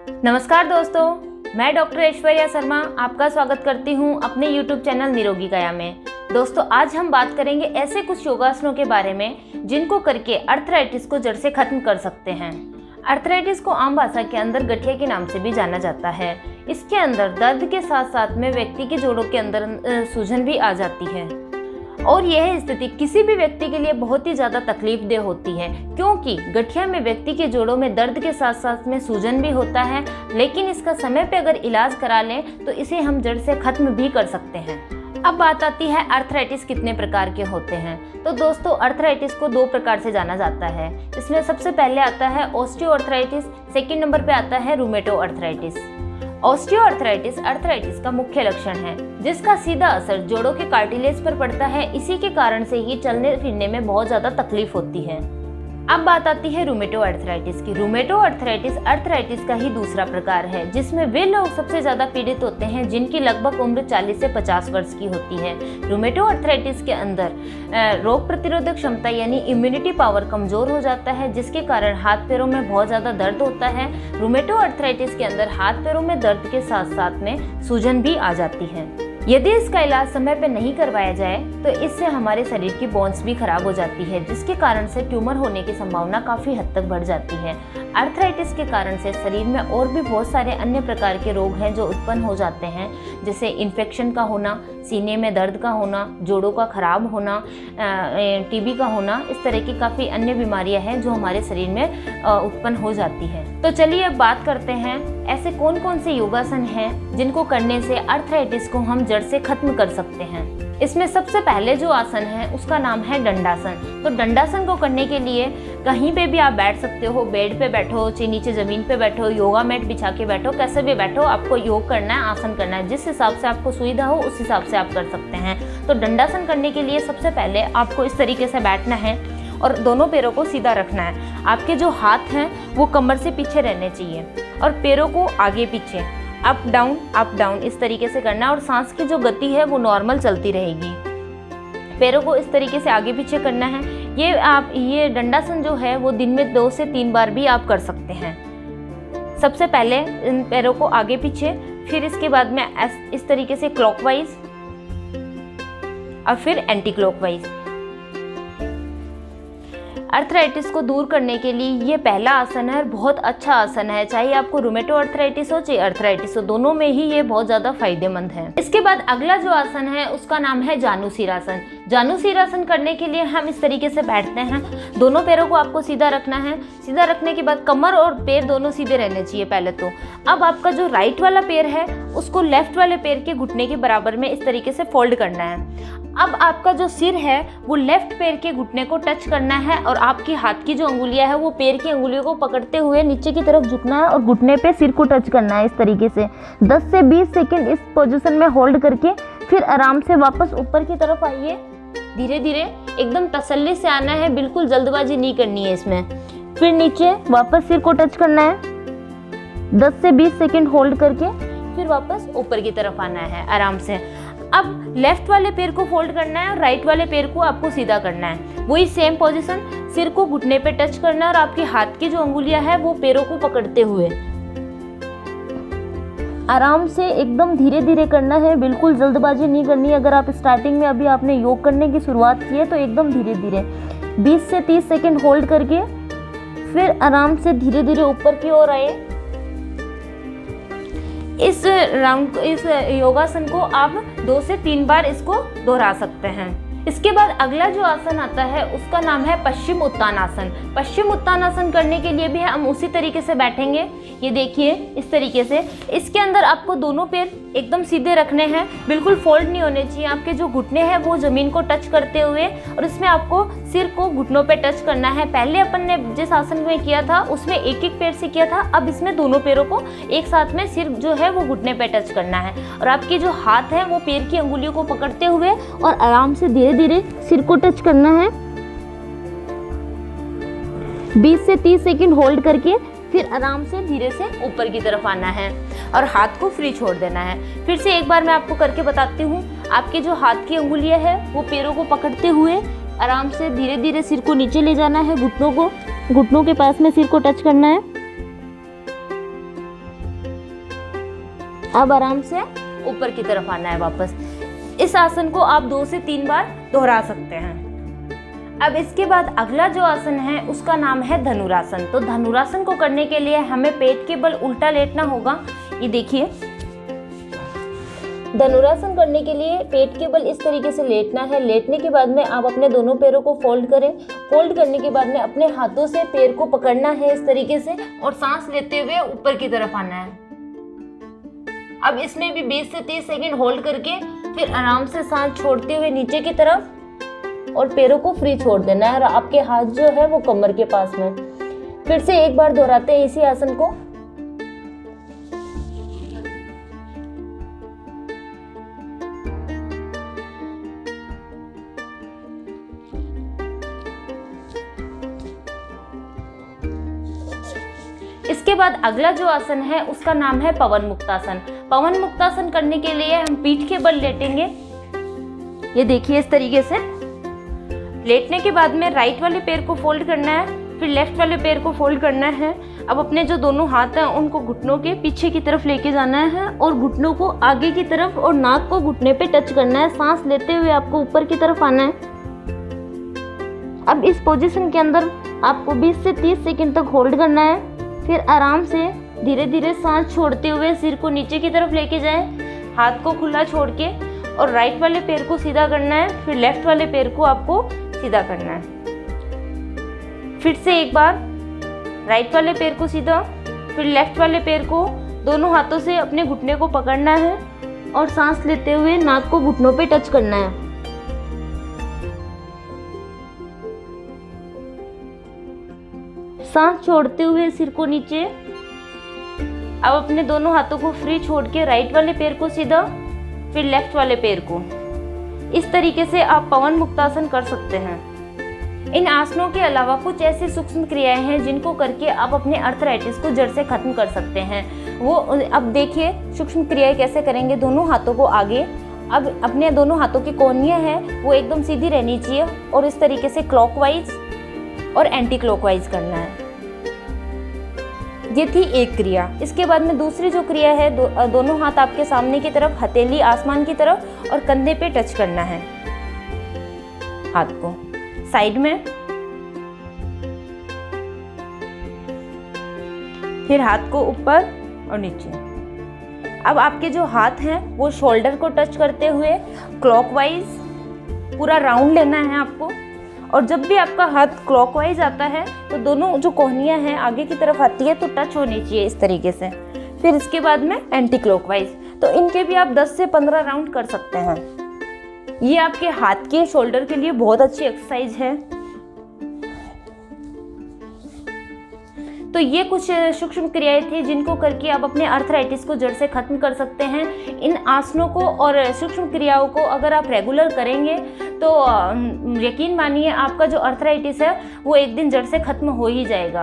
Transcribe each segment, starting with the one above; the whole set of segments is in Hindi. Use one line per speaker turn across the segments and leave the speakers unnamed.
नमस्कार दोस्तों, मैं डॉक्टर ऐश्वर्या शर्मा आपका स्वागत करती हूं अपने YouTube चैनल निरोगी काया में। दोस्तों, आज हम बात करेंगे ऐसे कुछ योगासनों के बारे में जिनको करके अर्थराइटिस को जड़ से खत्म कर सकते हैं। अर्थराइटिस को आम भाषा के अंदर गठिया के नाम से भी जाना जाता है। इसके अंदर दर्द के साथ साथ में व्यक्ति के जोड़ों के अंदर सूजन भी आ जाती है और यह स्थिति किसी भी व्यक्ति के लिए बहुत ही ज़्यादा तकलीफदेह होती है, क्योंकि गठिया में व्यक्ति के जोड़ों में दर्द के साथ साथ में सूजन भी होता है। लेकिन इसका समय पे अगर इलाज करा लें तो इसे हम जड़ से खत्म भी कर सकते हैं। अब बात आती है अर्थराइटिस कितने प्रकार के होते हैं। तो दोस्तों, अर्थराइटिस को दो प्रकार से जाना जाता है। इसमें सबसे पहले आता है ऑस्टियोआर्थराइटिस, सेकंड नंबर पे आता है रूमेटोआर्थराइटिस। ऑस्टियोआर्थराइटिस अर्थराइटिस का मुख्य लक्षण है, जिसका सीधा असर जोड़ों के कार्टिलेज पर पड़ता है। इसी के कारण से ही चलने फिरने में बहुत ज्यादा तकलीफ होती है। अब बात आती है रूमेटोआर्थराइटिस की। रूमेटोआर्थराइटिस अर्थराइटिस का ही दूसरा प्रकार है, जिसमें वे लोग सबसे ज्यादा पीड़ित होते हैं जिनकी लगभग उम्र 40 से 50 वर्ष की होती है। रूमेटोआर्थराइटिस के अंदर रोग प्रतिरोधक क्षमता यानी इम्यूनिटी पावर कमजोर हो जाता है, जिसके कारण हाथ पैरों में बहुत ज्यादा दर्द होता है। रूमेटोआर्थराइटिस के अंदर हाथ पैरों में दर्द के साथ साथ में सूजन भी आ जाती है। यदि इसका इलाज समय पर नहीं करवाया जाए तो इससे हमारे शरीर की बोन्स भी खराब हो जाती है, जिसके कारण से ट्यूमर होने की संभावना काफ़ी हद तक बढ़ जाती है। अर्थराइटिस के कारण से शरीर में और भी बहुत सारे अन्य प्रकार के रोग हैं जो उत्पन्न हो जाते हैं, जैसे इन्फेक्शन का होना, सीने में दर्द का होना, जोड़ों का खराब होना, टीबी का होना। इस तरह की काफ़ी अन्य बीमारियां हैं जो हमारे शरीर में उत्पन्न हो जाती है। तो चलिए अब बात करते हैं ऐसे कौन कौन से योगासन हैं जिनको करने से अर्थराइटिस को हम जड़ से खत्म कर सकते हैं। इसमें सबसे पहले जो आसन है उसका नाम है दंडासन। तो दंडासन को करने के लिए कहीं पे भी आप बैठ सकते हो, बेड पे बैठो, नीचे ज़मीन पे बैठो, योगा मैट बिछा के बैठो, कैसे भी बैठो, आपको योग करना है, आसन करना है। जिस हिसाब से आपको सुविधा हो उस हिसाब से आप कर सकते हैं। तो दंडासन करने के लिए सबसे पहले आपको इस तरीके से बैठना है और दोनों पैरों को सीधा रखना है। आपके जो हाथ हैं वो कमर से पीछे रहने चाहिए और पैरों को आगे पीछे, अप डाउन इस तरीके से करना है। और सांस की जो गति है वो नॉर्मल चलती रहेगी। पैरों को इस तरीके से आगे पीछे करना है। ये दंडासन जो है वो दिन में 2 से 3 बार भी आप कर सकते हैं। सबसे पहले इन पैरों को आगे पीछे, फिर इसके बाद में इस तरीके से क्लॉकवाइज और फिर एंटी क्लॉकवाइज। अर्थराइटिस को दूर करने के लिए ये पहला आसन है और बहुत अच्छा आसन है। चाहे आपको रूमेटोआर्थराइटिस हो चाहे अर्थराइटिस हो, दोनों में ही ये बहुत ज़्यादा फायदेमंद है। इसके बाद अगला जो आसन है उसका नाम है जानुसीरासन। जानुसीरासन करने के लिए हम इस तरीके से बैठते हैं। दोनों पैरों को आपको सीधा रखना है। सीधा रखने के बाद कमर और पैर दोनों सीधे रहने चाहिए पहले तो। अब आपका जो राइट वाला पैर है उसको लेफ्ट वाले पैर के घुटने के बराबर में इस तरीके से फोल्ड करना है। अब आपका जो सिर है वो लेफ्ट पैर के घुटने को टच करना है और आपकी हाथ की जो अंगुलियां है वो पैर की अंगुलियों को पकड़ते हुए नीचे की तरफ झुकना है और घुटने पे सिर को टच करना है। इस तरीके से 10 से 20 सेकंड इस पोजीशन में होल्ड करके फिर आराम से वापस ऊपर की तरफ आइए। धीरे धीरे एकदम तसल्ली से आना है, बिल्कुल जल्दबाजी नहीं करनी है इसमें। फिर नीचे वापस सिर को टच करना है, 10 से 20 सेकंड होल्ड करके फिर वापस ऊपर की तरफ आना है आराम से। अब लेफ्ट वाले पैर को फोल्ड करना है और राइट वाले पैर को आपको सीधा करना है। वही सेम पोजीशन, सिर को घुटने पे टच करना है और आपके हाथ की जो अंगुलियां है वो पैरों को पकड़ते हुए आराम से एकदम धीरे धीरे करना है, बिल्कुल जल्दबाजी नहीं करनी है। अगर आप स्टार्टिंग में अभी आपने योग करने की शुरुआत की है तो एकदम धीरे धीरे 20 से 30 सेकंड होल्ड करके फिर आराम से धीरे धीरे ऊपर की ओर आए। इस योगासन को आप 2 से 3 बार इसको दोहरा सकते हैं। इसके बाद अगला जो आसन आता है उसका नाम है पश्चिम उत्तानासन। पश्चिम उत्तानासन करने के लिए भी हम उसी तरीके से बैठेंगे। ये देखिए इस तरीके से। इसके अंदर आपको दोनों पैर एकदम सीधे रखने हैं, बिल्कुल फोल्ड नहीं होने चाहिए। आपके जो घुटने हैं वो जमीन को टच करते हुए और इसमें आपको सिर को घुटनों पे टच करना है। पहले अपन ने जिस आसन में किया था उसमें एक एक पैर से किया था, अब इसमें दोनों पैरों को एक साथ में सिर जो है वो घुटने पे टच करना है और आपके जो हाथ है वो पैर की अंगुलियों को पकड़ते हुए और आराम से धीरे धीरे सिर को टच करना है। 20 से 30 सेकंड होल्ड करके फिर आराम से धीरे से ऊपर की तरफ आना है और हाथ को फ्री छोड़ देना है। फिर से एक बार मैं आपको करके बताती हूँ। आपके जो हाथ की अंगुलियां है वो पैरों को पकड़ते हुए आराम से धीरे धीरे सिर को नीचे ले जाना है, घुटनों के पास में सिर को टच करना है। अब आराम से ऊपर की तरफ आना है वापस। इस आसन को आप 2 से 3 बार दोहरा सकते हैं। अब इसके बाद अगला जो आसन है उसका नाम है धनुरासन। तो धनुरासन को करने के लिए हमें पेट के बल उल्टा लेटना होगा। ये देखिए, धनुरासन करने के लिए पेट के बल इस तरीके से लेटना है। लेटने के बाद में आप अपने दोनों पैरों को फोल्ड करें। फोल्ड करने के बाद में अपने हाथों से पैर को पकड़ना है इस तरीके से और सांस लेते हुए ऊपर की तरफ आना है। अब इसमें भी 20 से 30 सेकंड होल्ड करके फिर आराम से सांस छोड़ते हुए नीचे की तरफ और पैरों को फ्री छोड़ देना है और आपके हाथ जो है वो कमर के पास में। फिर से एक बार दोहराते हैं इसी आसन को। इसके बाद अगला जो आसन है उसका नाम है पवन मुक्तासन। पवन मुक्तासन करने के लिए हम पीठ के बल लेटेंगे। ये देखिए, इस तरीके से लेटने के बाद में राइट वाले पैर को फोल्ड करना है, फिर लेफ्ट वाले पैर को फोल्ड करना है। अब अपने जो दोनों हाथ हैं उनको घुटनों के पीछे की तरफ लेके जाना है और घुटनों को आगे की तरफ और नाक को घुटने पे टच करना है। सांस लेते हुए आपको ऊपर की तरफ आना है। अब इस पोजीशन के अंदर आपको 20 से 30 सेकंड तक होल्ड करना है। फिर आराम से धीरे धीरे सांस छोड़ते हुए सिर को नीचे की तरफ लेके जाएं, हाथ को खुला छोड़ के, और राइट वाले पैर को सीधा करना है। फिर लेफ्ट वाले पैर को आपको सीधा करना है। फिर से एक बार राइट वाले पैर को सीधा, फिर लेफ्ट वाले पैर को दोनों हाथों से अपने घुटने को पकड़ना है और सांस लेते हुए नाक को घुटनों पे टच करना है। सांस छोड़ते हुए सिर को नीचे। अब अपने दोनों हाथों को फ्री छोड़ के राइट वाले पैर को सीधा, फिर लेफ्ट वाले पैर को। इस तरीके से आप पवन मुक्तासन कर सकते हैं। इन आसनों के अलावा कुछ ऐसी सूक्ष्म क्रियाएं हैं जिनको करके आप अपने अर्थराइटिस को जड़ से खत्म कर सकते हैं। वो अब देखिए सूक्ष्म क्रियाएं कैसे करेंगे। दोनों हाथों को आगे, अब अपने दोनों हाथों की कोहनियां हैं वो एकदम सीधी रहनी चाहिए और इस तरीके से क्लॉकवाइज और एंटी क्लॉकवाइज करना है। ये थी एक क्रिया। इसके बाद में दूसरी जो क्रिया है, दोनों हाथ आपके सामने की तरफ, हथेली आसमान की तरफ और कंधे पे टच करना है। हाथ को साइड में, फिर हाथ को ऊपर और नीचे। अब आपके जो हाथ हैं वो शोल्डर को टच करते हुए क्लॉकवाइज पूरा राउंड लेना है आपको। और जब भी आपका हाथ क्लॉकवाइज आता है तो दोनों जो कोहनियां हैं आगे की तरफ आती है तो टच होनी चाहिए इस तरीके से। फिर इसके बाद में एंटी क्लॉकवाइज। तो इनके भी आप 10 से 15 राउंड कर सकते हैं। ये आपके हाथ के शोल्डर के लिए बहुत अच्छी एक्सरसाइज है। तो ये कुछ सूक्ष्म क्रियाएं थी जिनको करके आप अपने अर्थराइटिस को जड़ से खत्म कर सकते हैं। इन आसनों को और सूक्ष्म क्रियाओं को अगर आप रेगुलर करेंगे तो यकीन मानिए आपका जो अर्थराइटिस है वो एक दिन जड़ से खत्म हो ही जाएगा।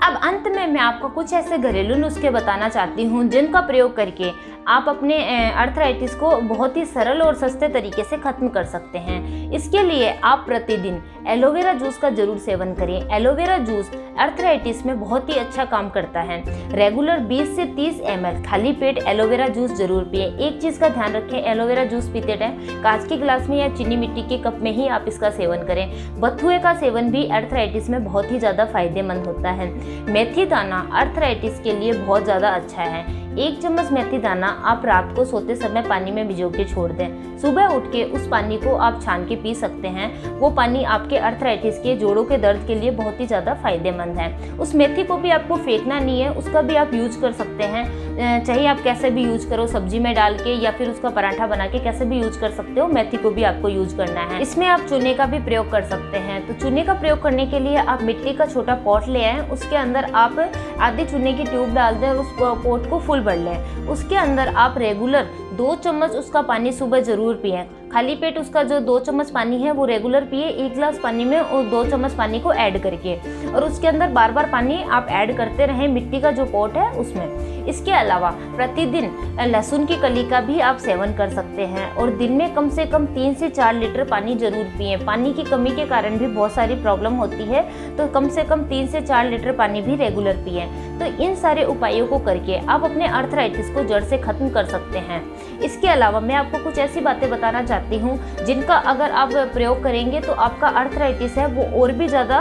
अब अंत में मैं आपको कुछ ऐसे घरेलू नुस्खे बताना चाहती हूँ जिनका प्रयोग करके आप अपने अर्थराइटिस को बहुत ही सरल और सस्ते तरीके से खत्म कर सकते हैं। इसके लिए आप प्रतिदिन एलोवेरा जूस का जरूर सेवन करें। एलोवेरा जूस अर्थराइटिस में बहुत ही अच्छा काम करता है। रेगुलर 20 से 30 ml खाली पेट एलोवेरा जूस जरूर पिए। एक चीज़ का ध्यान रखें, एलोवेरा जूस पीते टाइम कांच के गिलास में या चीनी मिट्टी के कप में ही आप इसका सेवन करें। बथुए का सेवन भी अर्थराइटिस में बहुत ही ज़्यादा फायदेमंद होता है। मेथी दाना अर्थराइटिस के लिए बहुत ज़्यादा अच्छा है। 1 चम्मच मेथी दाना आप रात को सोते समय पानी में भिगो के छोड़ दें। सुबह उठ के उस पानी को आप छान के पी सकते हैं। वो पानी आपके अर्थराइटिस के जोड़ों के दर्द के लिए बहुत ही ज़्यादा फायदेमंद है। उस मेथी को भी आपको फेंकना नहीं है, उसका भी आप यूज कर सकते हैं। चाहे आप कैसे भी यूज करो, सब्जी में डाल के या फिर उसका पराठा बना के कैसे भी यूज कर सकते हो। मेथी को भी आपको यूज करना है। इसमें आप चूने का भी प्रयोग कर सकते हैं। तो चूने का प्रयोग करने के लिए आप मिट्टी का छोटा पॉट ले आएँ, उसके अंदर आप आधे चूने की ट्यूब डाल दें और उस पॉट को फुल भर लें। उसके अंदर आप रेगुलर 2 चम्मच उसका पानी सुबह जरूर पिएं। खाली पेट उसका जो 2 चम्मच पानी है वो रेगुलर पिए, 1 गिलास पानी में और 2 चम्मच पानी को ऐड करके, और उसके अंदर बार बार पानी आप ऐड करते रहें मिट्टी का जो पॉट है उसमें। इसके अलावा प्रतिदिन लहसुन की कली का भी आप सेवन कर सकते हैं और दिन में कम से कम 3 से 4 लीटर पानी जरूर पिए। पानी की कमी के कारण भी बहुत सारी प्रॉब्लम होती है, तो कम से कम 3 से 4 लीटर पानी भी रेगुलर पिए। तो इन सारे उपायों को करके आप अपने आर्थराइटिस को जड़ से खत्म कर सकते हैं। इसके अलावा मैं आपको कुछ ऐसी बातें बताना चाहती हूँ जिनका अगर आप प्रयोग करेंगे तो आपका आर्थराइटिस है वो और भी ज़्यादा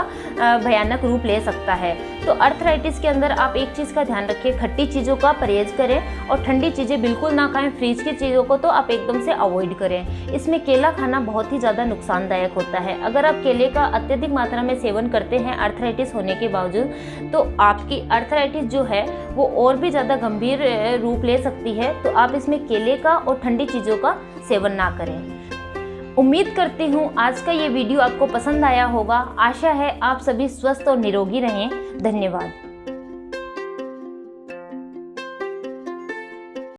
भयानक रूप ले सकता है। तो आर्थराइटिस के अंदर आप एक चीज़ का ध्यान रखिए, खट्टी चीज़ों का परहेज करें और ठंडी चीज़ें बिल्कुल ना खाएं। फ्रीज की चीज़ों को तो आप एकदम से अवॉइड करें। इसमें केला खाना बहुत ही ज़्यादा नुकसानदायक होता है। अगर आप केले का अत्यधिक मात्रा में सेवन करते हैं आर्थराइटिस होने के बावजूद, तो आपकी आर्थराइटिस जो है वो और भी ज़्यादा गंभीर रूप ले सकती है। तो आप इसमें केले का और ठंडी चीज़ों का सेवन ना करें। उम्मीद करती हूँ आज का ये वीडियो आपको पसंद आया होगा। आशा है आप सभी स्वस्थ और निरोगी रहें। धन्यवाद।